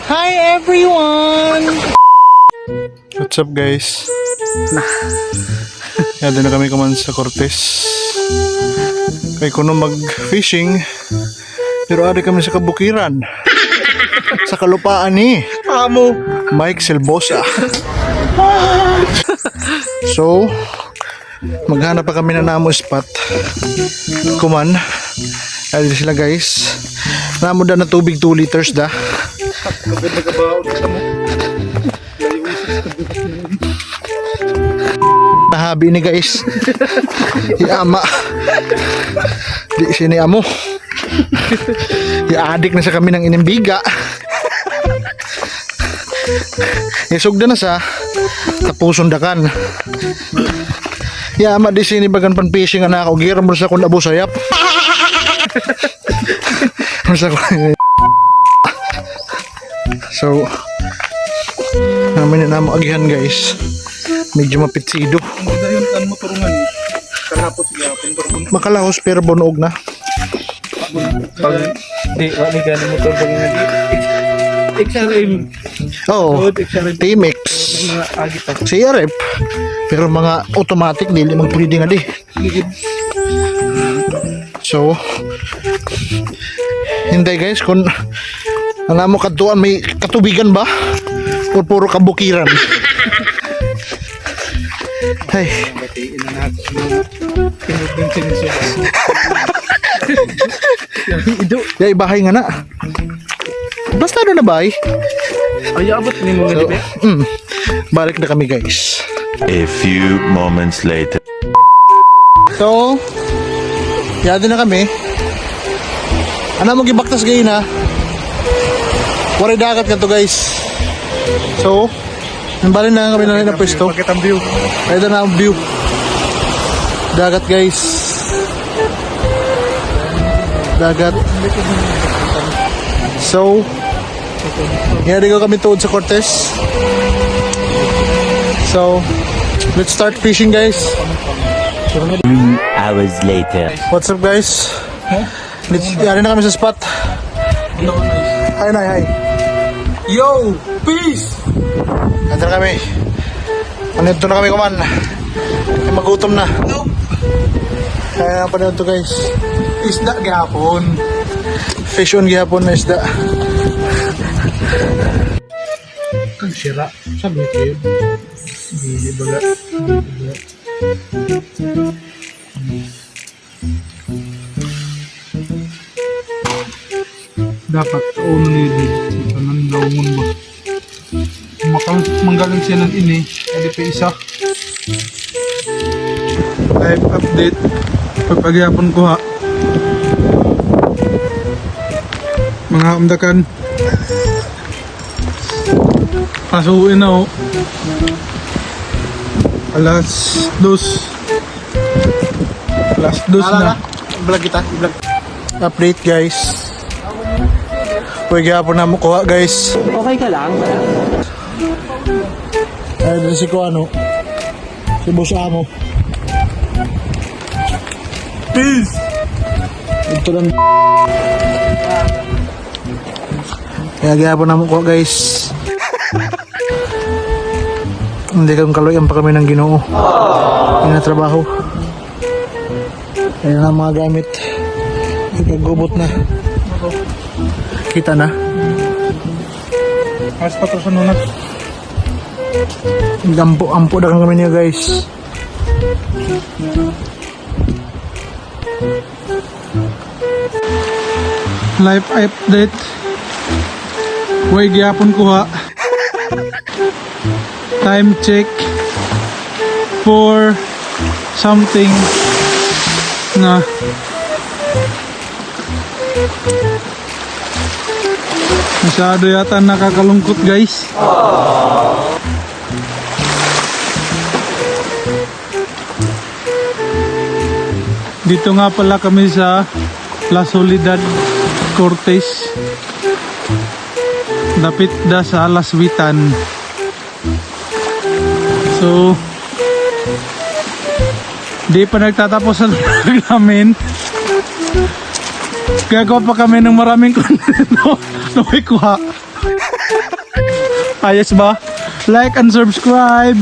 Hi everyone! What's up guys? Yan na kami kuman sa Cortez. Kaya kuno mag-fishing. Pero ada kami sa kabukiran. Sa kalupaan ni Amo Mike Silbosa. So, maghanap pa kami na namo spot. Kuman. Ayun sila guys. Namo da na tubig 2 liters da. Nahabi ni guys. Ama. Di sini amo. Adik na sa kami ng inimbiga. Isugda na sa tapusundakan. Ama di sini bagan pan fishing anak ako. Gira mo sa kun abo sayap. So namin na mo agihan guys. Medyo mapitsido. Dayon kan mo turungan eh. Kalapos gyapon turbon. Makalahos pero bunog na. Pag di wali ka mo turbon nga di. XRM. Oh, T-Mix. Mga agi pa. CRF. Pero mga automatic dili magpwede nga di. So hindi guys kung ano mo katuan may katubigan ba? O puro kabukiran. Hey. Batiin na natin. Tinugin sinuso. Ido, ya ibahay nga na. Basta na bahay. Ay abot ni mo So, nga balik na kami guys. A few moments later. So, yado na kami. Ano mo gibaktas gayon ha? Waray dagat ka to guys. So, nambali na kami na pwesto. Bakit ang view? Ito na ang view. Dagat guys. Dagat. So, yari ko kami tuod sa Cortez. So, let's start fishing guys. 2 hours later. What's up guys? Yari na kami sa spot. Hi, hi. Yo! Peace! Nandito na kami. Nandito na kami kuman. Magutom na. Kaya pa na ito guys. Isda gihapon. Fish on gihapon na isda. Kang sira. Sabi ko yun. Hindi baga. Dapat kauno niyo din. Ito nang naungon mo. Manggaling siya ng ini. Hindi pa isa. Live update. Pagpagyapon ko ha. Mga umdakan. Pasuin na oh. Alas 2. Alas 2 na. Vlog kita. Vlog. Update guys. Pwede hapon na mo kuha guys. Okay ka lang? Dito si Kuano. Si Boss Amo. Peace! Ito lang. Kaya gihapon na mo kuha guys. Hindi kang kaloyan pa kami ng Ginoo. Hindi na trabaho. Ayan ang mga gamit. Ikagubot na. Kita na. Mas pa to sa nunas. Ampo na kami niya guys. Live update. Way gyapon ko ha. Time check. 4 something na. Masyado yata nakakalungkot guys. Dito nga pala kami sa La Soledad, Cortez. Dapit da sa Laswitan. So, di pa nagtatapos ang vlog namin. Gagawa pa kami ng maraming content na may kuha. Ayos ba? Like and subscribe.